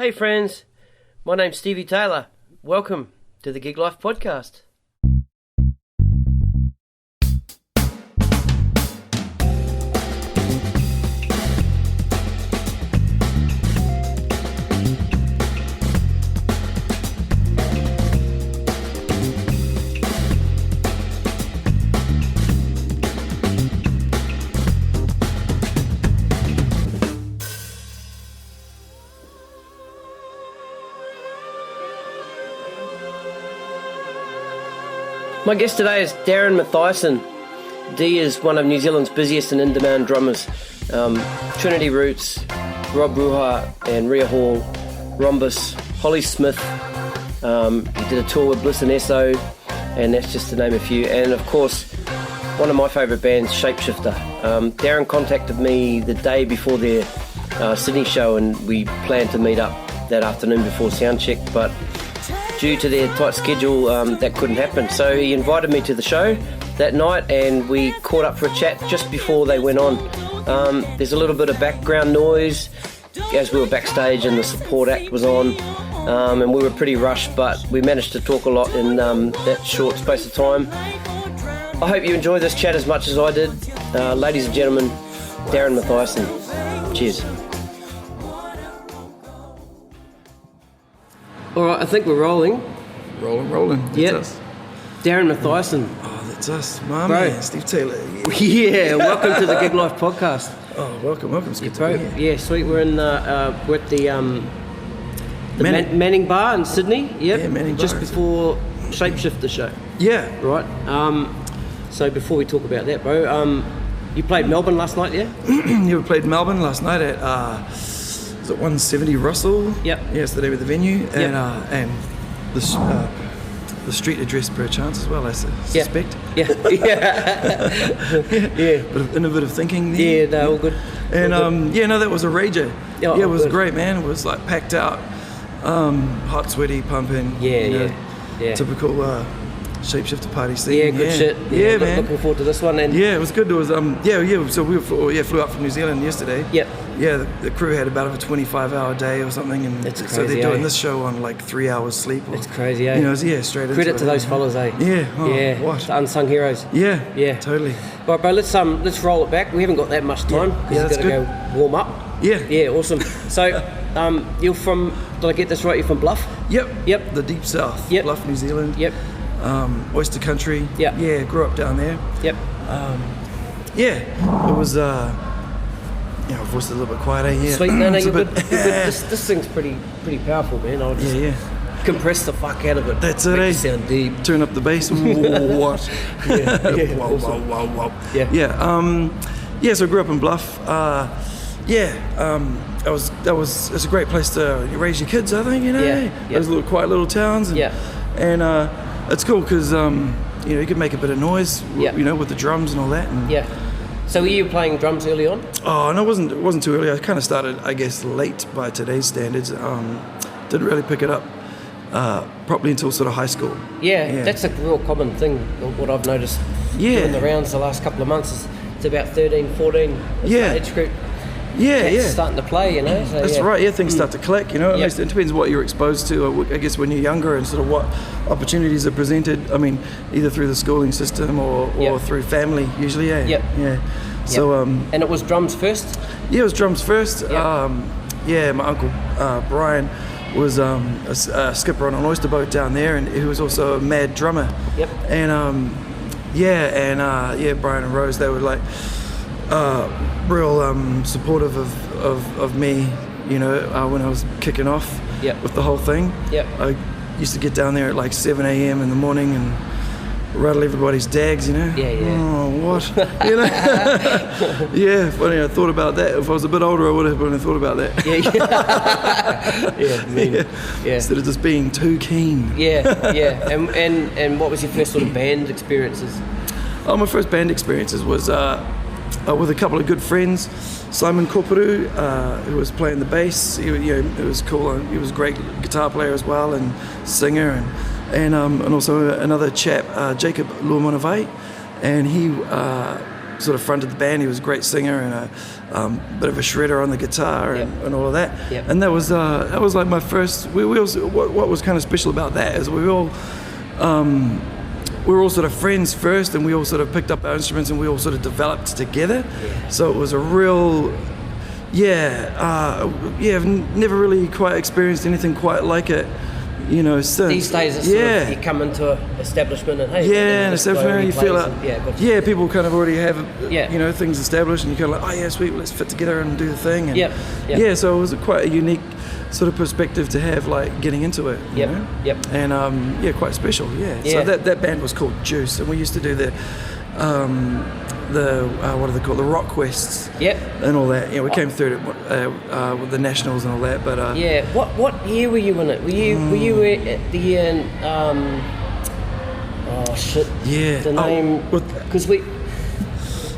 Hey friends, my name's Stevie Taylor. Welcome to the Gig Life Podcast. My guest today is Darren Mathiassen. D is one of New Zealand's busiest and in-demand drummers. Trinity Roots, Rob Ruha and Rhea Hall, Rhombus, Hollie Smith. He did a tour with Bliss and Esso, and that's just to name a few. And of course, one of my favourite bands, Shapeshifter. Darren contacted me the day before their Sydney show, and we planned to meet up that afternoon before soundcheck, but due to their tight schedule, that couldn't happen. So he invited me to the show that night and we caught up for a chat just before they went on. There's a little bit of background noise as we were backstage and the support act was on, and we were pretty rushed, but we managed to talk a lot in that short space of time. I hope you enjoy this chat as much as I did. Ladies and gentlemen, Darren Mathiassen. Cheers. All right, I think we're rolling. Rolling. Yep. That's us. Darren Mathiassen. Oh, that's us. My Bro. man, Steve Taylor. Yeah, welcome to the Gig Life Podcast. Oh, welcome. It's good Bro, to be here. yeah, sweet. We're at the Manning Bar in Sydney. Yep. Yeah, Manning Bar. Just before Shapeshifter show. Yeah. Right. So before we talk about that, bro, you played Melbourne last night, yeah? You played Melbourne last night at, was it 170 Russell? Yep. Yeah, it's the name of the venue. Yep. And the street address per chance as well, I suspect. Yeah. Bit of innovative thinking there. Yeah, no, all good. And all good. that was a rager. Oh, yeah, it was good. great, man. It was like packed out, hot, sweaty, pumping. Yeah. Typical Shapeshifter party scene. Yeah, good shit. Yeah, man. Looking forward to this one. And yeah, it was good. It was So we flew up from New Zealand yesterday. Yep. Yeah, the crew had about a 25-hour day or something, and That's so crazy, they're doing eh? this show on like 3 hours sleep. It's crazy, eh? You know, straight Credit into to it. those fellas, eh? Yeah. Oh, yeah. What? The unsung heroes. Yeah. Totally. All right, bro. Let's roll it back. We haven't got that much time because Yeah, we've got to that's go warm up. Yeah. Yeah, awesome. So, you're from? Did I get this right? You're from Bluff? Yep. The deep south. Yep. Bluff, New Zealand. Yep. Oyster country. Yep. Yeah, grew up down there. Yep. It was. My voice is a little bit quieter. Yeah. Sweet. No, It's a you're bit- good. You're good. This thing's pretty powerful, man. I'll just compress the fuck out of it. That's it, Make eh? it sound deep. Turn up the bass. What? Yeah. Wow, Awesome. wow. Yeah. So I grew up in Bluff. It's a great place to raise your kids, I think, you know. Yeah. Those little quiet little towns. And, and it's cool because you can make a bit of noise, with the drums and all that. And, Yeah. So were you playing drums early on? Oh, no, it wasn't too early. I kind of started, I guess, late by today's standards. Didn't really pick it up properly until sort of high school. Yeah, that's a real common thing. What I've noticed doing the rounds the last couple of months is it's about 13, 14. Age group. It's starting to play, you know. So, That's right. Yeah, things start to click. You know, at Yep. least it depends what you're exposed to. I guess when you're younger and sort of what opportunities are presented. I mean, either through the schooling system or through family usually. Yeah. Yep. Yeah. So and it was drums first. Yeah, it was drums first. Yep. My uncle Brian was a skipper on an oyster boat down there, and he was also a mad drummer. Yep. And Brian and Rose, they were like real supportive of me, when I was kicking off with the whole thing. Yep. I used to get down there at like 7 a.m. in the morning and rattle everybody's dags, Yeah. Oh, what? Yeah, funny, I thought about that. If I was a bit older, I would have thought about that. Instead of just being too keen. And what was your first sort of band experiences? Oh, my first band experiences was with a couple of good friends. Simon Koperu, who was playing the bass. It was cool. He was a great guitar player as well and singer, and also another chap, Jacob Luamanavai, and sort of fronted the band. He was a great singer and a bit of a shredder on the guitar and all of that. Yep. And that was like my first. We also, what was kind of special about that is we were all sort of friends first, and we all sort of picked up our instruments and we all sort of developed together. Yeah. So it was a real. I've never really quite experienced anything quite like it, since. These days, it's sort of, you come into an establishment and hey, an establishment, you feel like, people kind of already have, things established, and you're kind of like, oh yeah, sweet, let's fit together and do the thing. And so it was quite a unique sort of perspective to have, like getting into it. And quite special. So that band was called Juice, and we used to do the what are they called, the rock quests and all that. We came through it with the nationals and all that, but what year were you in it? Were you at the year in the name, because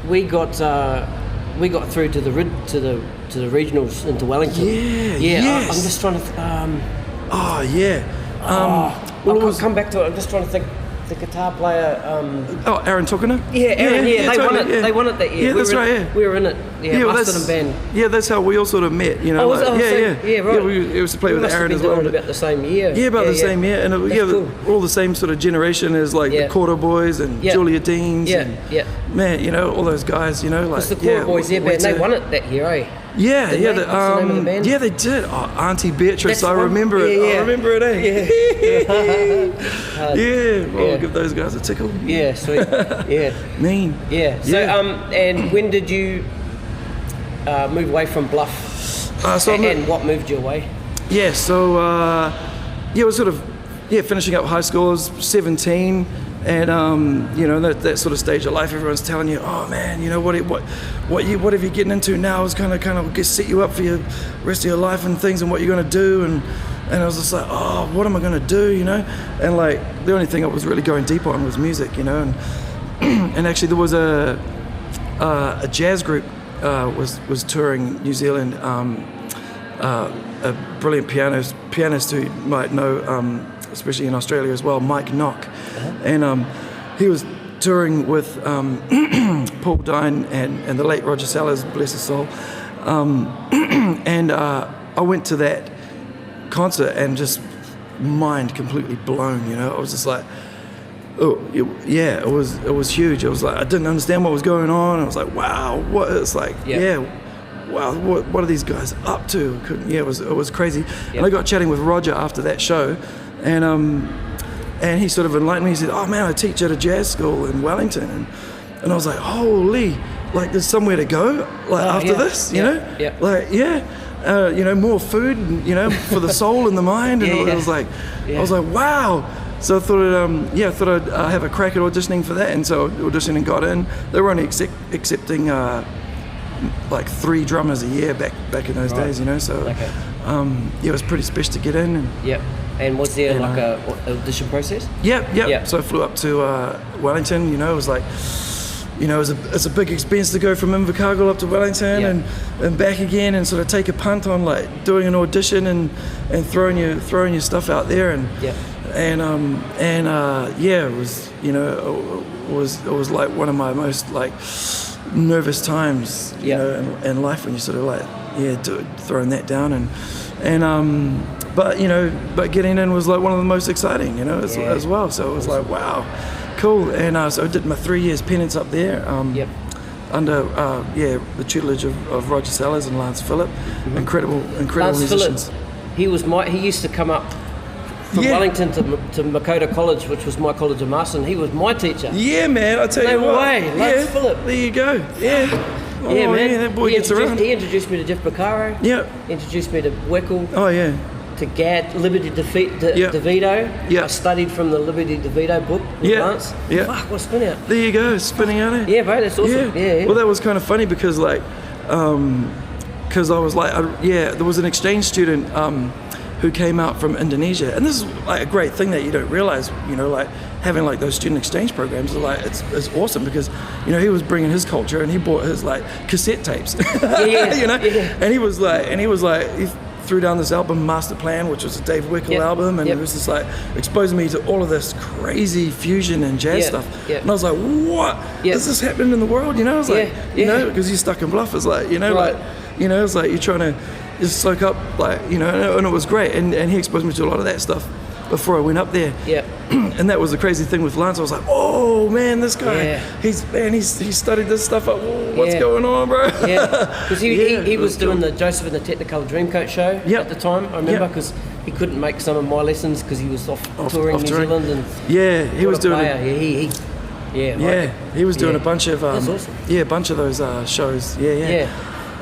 we got through to the regionals into Wellington. I'm just trying to I'll come back to it. I'm just trying to think. The guitar player. Aaron Tokona? Aaron. They won it. They won it that year. Yeah, that's right. We were in it. Mustard and band. Yeah, that's how we all sort of met. Right. We used to play with Aaron as well. About the same year. The same year, and cool. all the same sort of generation as like the Quarter Boys and Julia Deans. Man, all those guys. Like the Quarter Boys. They won it that year, eh? What's the name of the band? They did. Auntie Beatrice, I remember it. I remember it, I'll give those guys a tickle. Yeah, sweet. Mean. So, and when did you move away from Bluff? And what moved you away? So, it was sort of, finishing up high school. I was 17. And that sort of stage of life, everyone's telling you, oh man, what have you getting into now is kind of set you up for your rest of your life and things and what you're going to do, and I was just like, oh, what am I going to do, and like the only thing I was really going deep on was music, and actually there was a jazz group was touring New Zealand, a brilliant pianist who you might know, especially in Australia as well, Mike Knock. And he was touring with Paul Dine and the late Roger Sellers, bless his soul. And I went to that concert and just mind completely blown, I was just like, it was huge. It was like, I didn't understand what was going on. I was like, wow, what? It's like, wow, what are these guys up to? It was crazy. And I got chatting with Roger after that show, and he sort of enlightened me. He said, oh man, I teach at a jazz school in Wellington. And I was like, holy, like there's somewhere to go after this, more food, for the soul and the mind. And it was like, I was like, wow. So I thought I'd have a crack at auditioning for that. And so I auditioned and got in. They were only accepting like 3 drummers a year back in those days, so it was pretty special to get in. And was there like a audition process? So I flew up to Wellington. It was like, it's a big expense to go from Invercargill up to Wellington and back again, and sort of take a punt on like doing an audition and throwing your stuff out there, it was like one of my most like nervous times, in life, when you sort of like throwing that down but getting in was like one of the most exciting, as well. So it was like, wow, cool. And so I did my 3 years penance up there, under the tutelage of Roger Sellers and Lance Phillip, incredible Lance musicians. Phillip, he used to come up from Wellington to Makota College, which was my college of Marston. He was my teacher. Yeah, man, I tell you what. No way, Lance Phillip. There you go. Man. That boy gets around. He introduced me to Jeff Beccaro. Introduced me to Weckl. Oh yeah. To Gad, Liberty DeVito. I studied from the Liberty DeVito book in France. Fuck, what spin out. There you go, spinning out it. Yeah, bro, that's awesome. Yeah. Well, that was kind of funny because like, because I was like, there was an exchange student who came out from Indonesia, and this is like a great thing that you don't realize, like having like those student exchange programs is like it's awesome because he was bringing his culture and he brought his like cassette tapes, and he was like he threw down this album, Master Plan, which was a Dave Weckl album, and it was just like exposing me to all of this crazy fusion and jazz stuff. And I was like, what? Is this happening in the world? You know, I was like, you know, because you're stuck in Bluff, it's like, you know, like, you know, it's like you're trying to just soak up, like, you know, and it was great. And he exposed me to a lot of that stuff before I went up there. And that was the crazy thing with Lance. I was like, oh man, this guy, he studied this stuff up. Whoa, what's going on, bro? Because he was doing the Joseph and the Technicolor Dreamcoat show at the time. I remember because he couldn't make some of my lessons because he was off touring New Zealand. And he was doing he was doing a bunch of that's awesome. a bunch of those shows.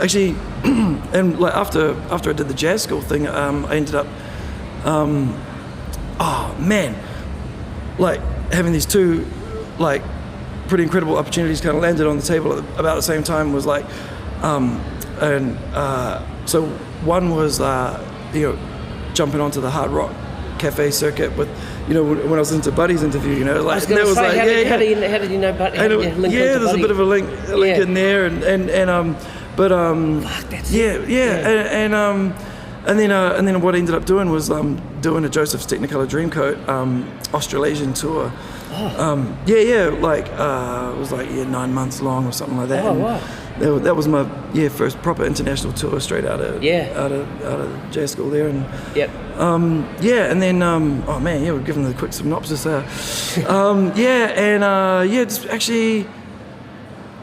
Actually, and like after I did the jazz school thing, I ended up oh man, like having these two like pretty incredible opportunities kind of landed on the table at about the same time. Was like so one was you know, jumping onto the Hard Rock Cafe circuit with, you know, when I was into Buddy's interview, you know, like that was like how did you know Buddy? There's a bit of a link in there, and and then what I ended up doing was doing a Joseph's Technicolor Dreamcoat Australasian tour. Like it was like 9 months long or something like that. Oh, wow. That was my first proper international tour straight out of jazz school there, and and then we're giving the quick synopsis there. Just actually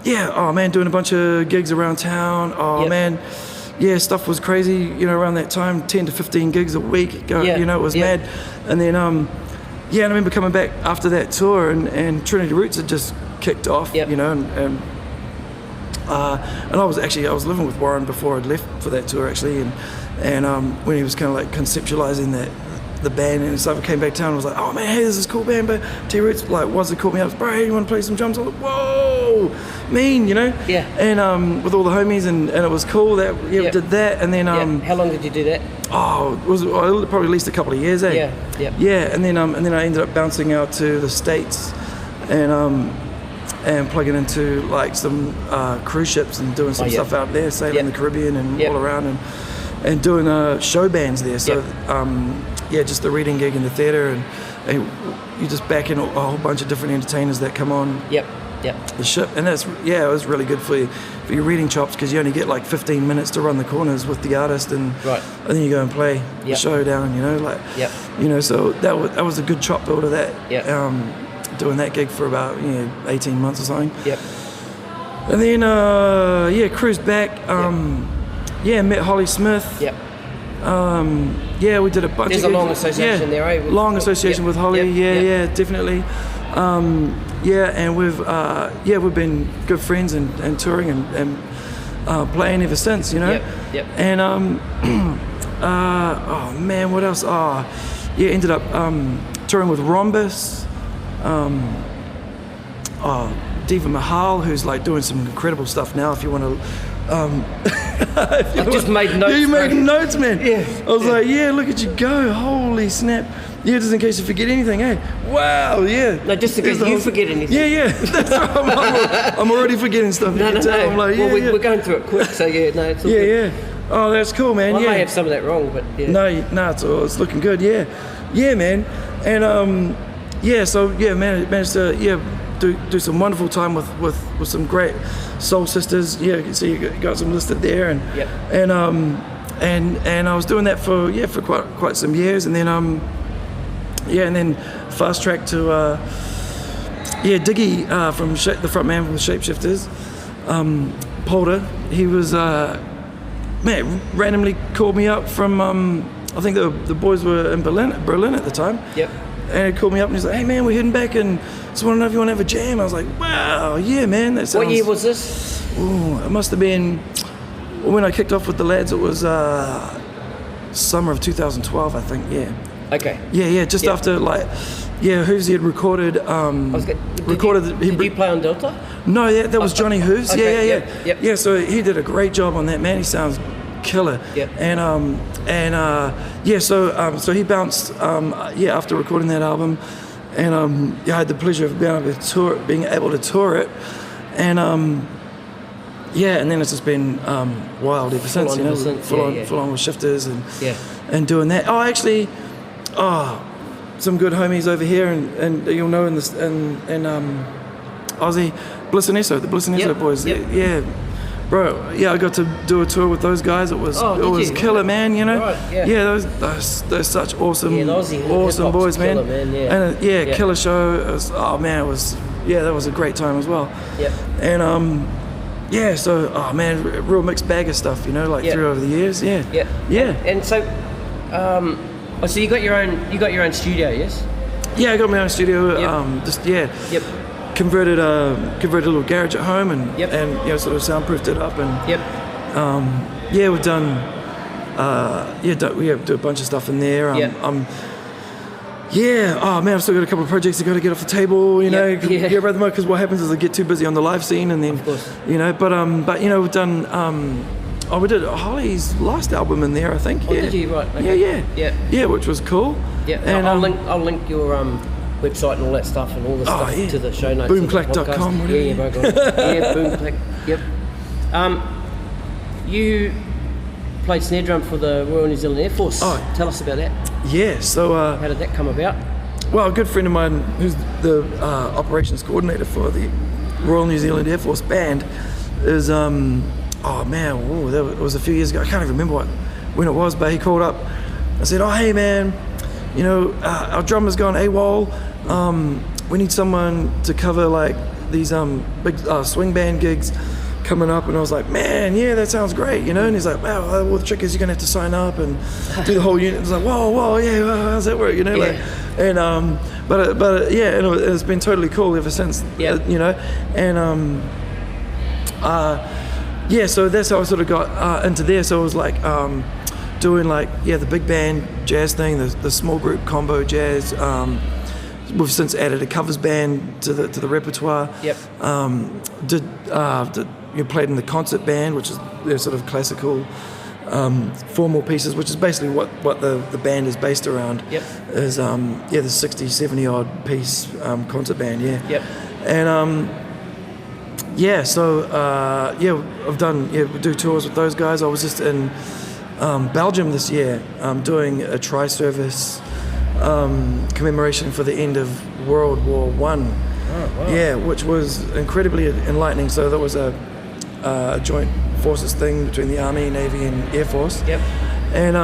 doing a bunch of gigs around town. Stuff was crazy, you know, around that time, 10 to 15 gigs a week, you know, it was mad. And then and I remember coming back after that tour, and Trinity Roots had just kicked off, you know, and I was living with Warren before I'd left for that tour actually, and when he was kind of like conceptualizing the band and stuff, I came back to town and was like, oh man, hey, this is a cool band, but T Roots like wants to call me up, bro, hey, you want to play some drums? I was like, whoa, mean, you know, and with all the homies, and it was cool that we did that, and then how long did you do that? It was probably at least a couple of years, and then I ended up bouncing out to the States, and plugging into like some cruise ships and doing some stuff out there, sailing the Caribbean and all around, and doing show bands there. So just the reading gig in the theatre, and you just back in a whole bunch of different entertainers that come on the ship, and that's it was really good for your reading chops, because you only get like 15 minutes to run the corners with the artist, and then you go and play the show down, you know, like you know, so that was a good chop builder, that doing that gig for about 18 months or something. And then cruised back, met Hollie Smith. We did a bunch There's of a long association there, eh? Long association with Hollie, definitely. And we've been good friends and touring and playing ever since, you know. And what else? Ended up touring with Rhombus. Diva Mahal, who's like doing some incredible stuff now. If you want to, I just made notes. You made notes, man. I was like, look at you go! Holy snap! Just in case you forget anything, hey? Wow, No, just in case you forget anything. That's right. I'm already forgetting stuff. No. I'm like, we're going through it quick, so it's all good. Oh, that's cool, man. I may have some of that wrong, but No, it's looking good. Man. And managed to do some wonderful time with some great soul sisters. So you got some listed there, and I was doing that for quite some years, and then and then fast track to Diggy from the front man from the Shapeshifters, Polder. He was randomly called me up from I think the boys were in Berlin at the time. And he called me up and he's like, hey man, we're heading back and just want to know if you want to have a jam. I was like, wow, man, that sounds... What year was this? It must have been, when I kicked off with the lads, it was summer of 2012, I think, Okay. Just after Hooves had recorded... Did you play on Delta? No, that was Johnny Hooves. Okay, So he did a great job on that, man. He sounds killer. So he bounced after recording that album, and I had the pleasure of being able to tour it, and and then it's just been wild ever since. on You know, ever since, full on with shifters and Yeah. and doing that. Oh, actually, some good homies over here, and you'll know in Aussie, Bliss and Eso, the Bliss and Eso boys. Yep. Yeah, bro. Yeah, I got to do a tour with those guys. It was killer, man. You know. Right, yeah. Those such awesome, Yeah, the Aussie awesome hip-hop's boys, man. killer, man, yeah. And killer show. It was, that was a great time as well. Yep. And so real mixed bag of stuff, you know, like through over the years. Yeah. And so, so you got your own studio, yes? Yeah, I got my own studio. Yep. Converted a little garage at home and Yep. and sort of soundproofed it up and Yep. we've done we do a bunch of stuff in there. I've still got a couple of projects I got to get off the table, you know. Yeah. About the moment, because what happens is I get too busy on the live scene, and then Of course. you know. But we've done. We did Hollie's last album in there, I think. Oh, did you? Right. Okay. Yeah, which was cool. Yeah. And I'll link your website and all that stuff and all the stuff to the show notes. Boomclack.com. Boomclack. Yep. You played snare drum for the Royal New Zealand Air Force. Oh. Tell us about that. Yeah. So. How did that come about? Well, a good friend of mine, who's the operations coordinator for the Royal New Zealand Air Force Band, is that was a few years ago. I can't even remember when it was, but he called up. I said, "Oh, hey man, you know, our drummer's gone AWOL. We need someone to cover like these big swing band gigs coming up." And I was like, "Man, yeah, that sounds great, you know." And he's like, "Well, the trick is you're gonna have to sign up and do the whole unit." I was like, "Whoa, yeah, well, how's that work?" You know, Yeah. and it's been totally cool ever since. Yeah. You know, and so that's how I sort of got into there. So it was like doing like the big band jazz thing, the small group combo jazz. We've since added a covers band to the repertoire. Yep. You played in the concert band, which is their sort of classical formal pieces, which is basically what the band is based around. Yep. Is the 60, 70 odd piece concert band. Yeah. Yep. And I've done we do tours with those guys. I was just in Belgium this year doing a tri-service commemoration for the end of World War One. Oh, wow. Yeah, which was incredibly enlightening. So there was a joint forces thing between the Army, Navy, and Air Force. Yep. And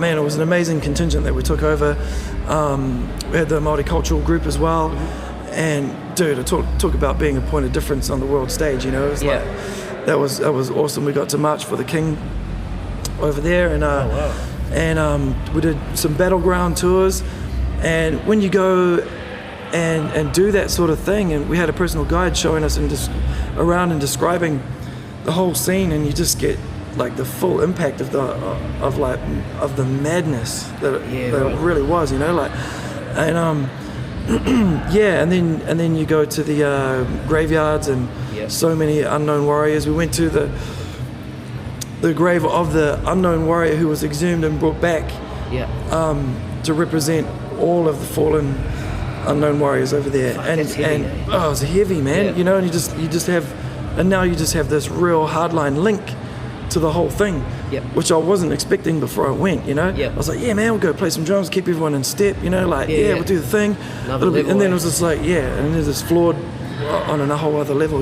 it was an amazing contingent that we took over. We had the multicultural group as well. Mm-hmm. And dude, talk about being a point of difference on the world stage. You know, it was like that was awesome. We got to march for the King over there, and we did some battleground tours. And when you go and do that sort of thing, and we had a personal guide showing us and just around and describing the whole scene, and you just get like the full impact of the madness that it really was, you know, like, and and then you go to the graveyards and so many unknown warriors. We went to the grave of the unknown warrior who was exhumed and brought back to represent all of the fallen unknown warriors over there. Fuck, that's heavy, it was heavy, man. You know, and you just have this real hardline link to the whole thing, which I wasn't expecting before I went, you know. I was like, man, we'll go play some drums, keep everyone in step, you know, like, we'll do the thing. And then it was just like, and then it's floored on a whole other level,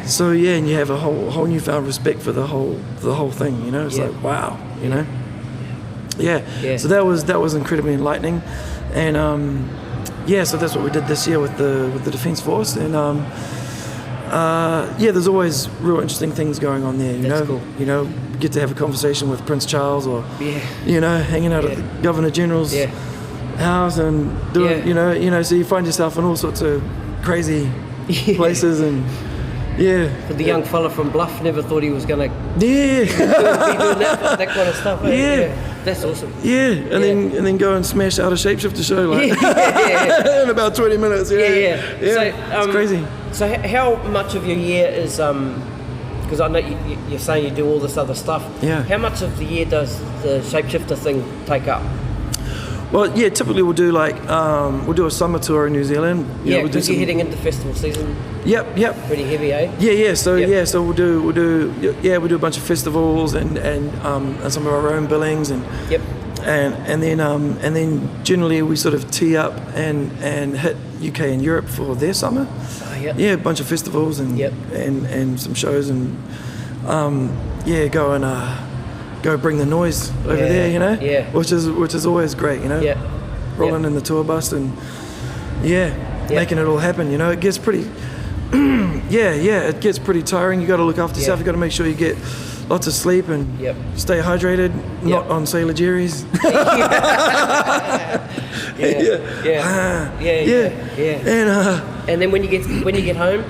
So and you have a whole newfound respect for the whole thing, you know. It's like, wow, you know. So that was incredibly enlightening, and so that's what we did this year with the Defence Force, and there's always real interesting things going on there. That's cool. You know, get to have a conversation with Prince Charles, or you know, hanging out at the Governor General's house and doing, you know, so you find yourself in all sorts of crazy places, and But the young fella from Bluff never thought he was going to be doing that kind of stuff. That's awesome. And then go and smash out a Shapeshifter show like in about 20 minutes. So, it's crazy. So how much of your year is because I know you're saying you do all this other stuff. How much of the year does the Shapeshifter thing take up? Well, yeah, typically we'll do like we'll do a summer tour in New Zealand. Yeah, we'll do because you're heading into festival season. Yep. Pretty heavy, eh? Yeah. So we'll do a bunch of festivals and some of our own billings and and then generally we sort of tee up and hit UK and Europe for their summer. Oh, yeah. Yeah, a bunch of festivals and some shows and go bring the noise over there, you know. Yeah. Which is always great, you know. Yeah. Rolling in the tour bus and making it all happen, you know. It gets pretty it gets pretty tiring. You got to look after yourself. You got to make sure you get lots of sleep and stay hydrated, not on Sailor Jerry's. And then when you get home,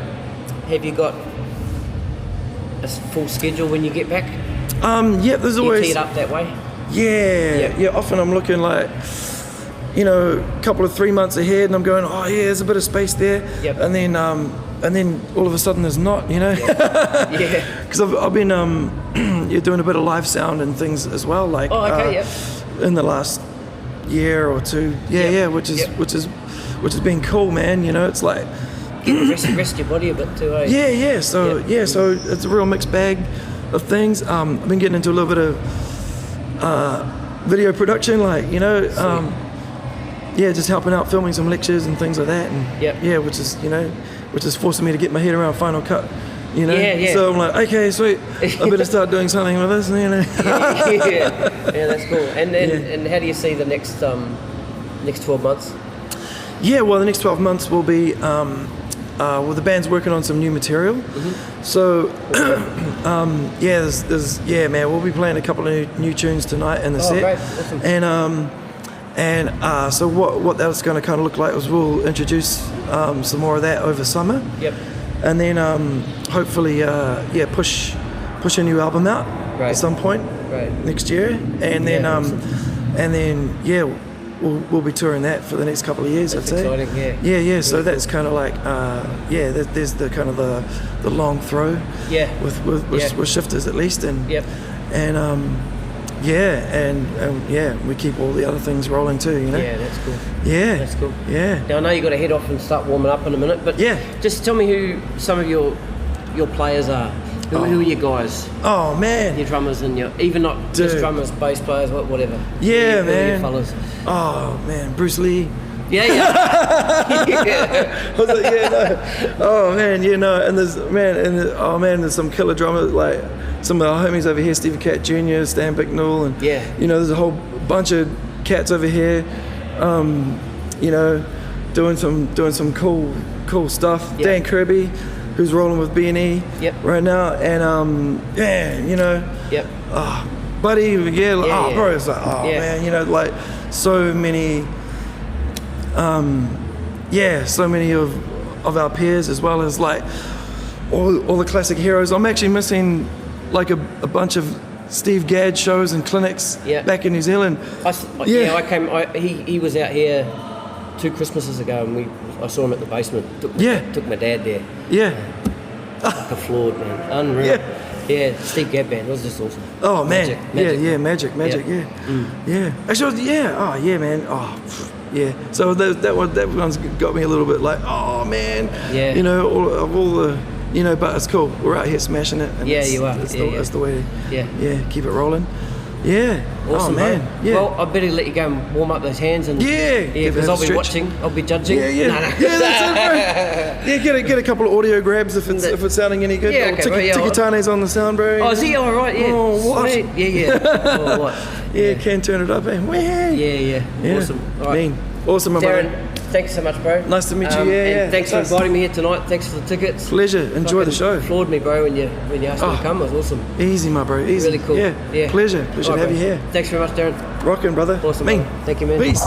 have you got a full schedule when you get back? There's always. You tee it up that way. Yeah. Often I'm looking like, you know, a couple of 3 months ahead, and I'm going, oh yeah, there's a bit of space there, and then all of a sudden there's not, you know. Because I've been doing a bit of live sound and things as well, like in the last year or two, which has been cool, man. You know, it's like rest your body a bit too, eh? So it's a real mixed bag of things. I've been getting into a little bit of video production, like, you know, just helping out, filming some lectures and things like that, and which is forcing me to get my head around Final Cut, you know. So I'm like, okay, sweet, I better start doing something with this, you know. That's cool. And how do you see the next 12 months? Well, the next 12 months will be the band's working on some new material. So we'll be playing a couple of new tunes tonight in the set. Great. Awesome. So what that's going to kind of look like is we'll introduce some more of that over summer. And then hopefully push a new album out at some point next year. And then we'll be touring that for the next couple of years. That's I'd say. Exciting, Really so that's kind of like there's the kind of the long throw. With shifters at least, and we keep all the other things rolling too, you know. That's cool. That's cool. Now I know you got to head off and start warming up in a minute, but just tell me who some of your players are. Who are your guys? Oh man, your drummers and even not just drummers, bass players, whatever. Man. Who are your fellas? Oh man, Bruce Lee. Oh man, and there's some killer drummers, like some of our homies over here, Stevie Cat Jr., Stan Bicknell, and there's a whole bunch of cats over here, doing some cool stuff. Dan Kirby, who's rolling with B&E right now, and Buddy, bro, it's like, man, like so many of our peers, as well as like all the classic heroes. I'm actually missing like a bunch of Steve Gadd shows and clinics back in New Zealand. He was out here 2 Christmases ago, and I saw him at the basement. Took my dad there. Like a floored, man, unreal. Steve Gadd band, it was just awesome. Oh man, magic. Actually, man. So that one's got me a little bit like, oh man, all the, but it's cool. We're out here smashing it. And you are. That's the way to keep it rolling. Awesome, man. Bro. Well, I better let you go and warm up those hands and because I'll be watching, I'll be judging. That's it, bro. Get a couple of audio grabs if it's sounding any good. Tikitane's on the sound, bro. Oh, is he all right? Yeah. Oh, what? Sweet. Oh, what? Can turn it up, eh? Awesome. All right. Awesome, my Darren, brother. thanks so much, bro. Nice to meet you. And thanks for inviting me here tonight. Thanks for the tickets. Pleasure. Enjoy the show. Floored me, bro, when you asked me to come. It was awesome. Easy, my bro. Easy. Really cool. Yeah. Pleasure to have you here. Thanks very much, Darren. Rockin', brother. Awesome. Thank you, man. Peace.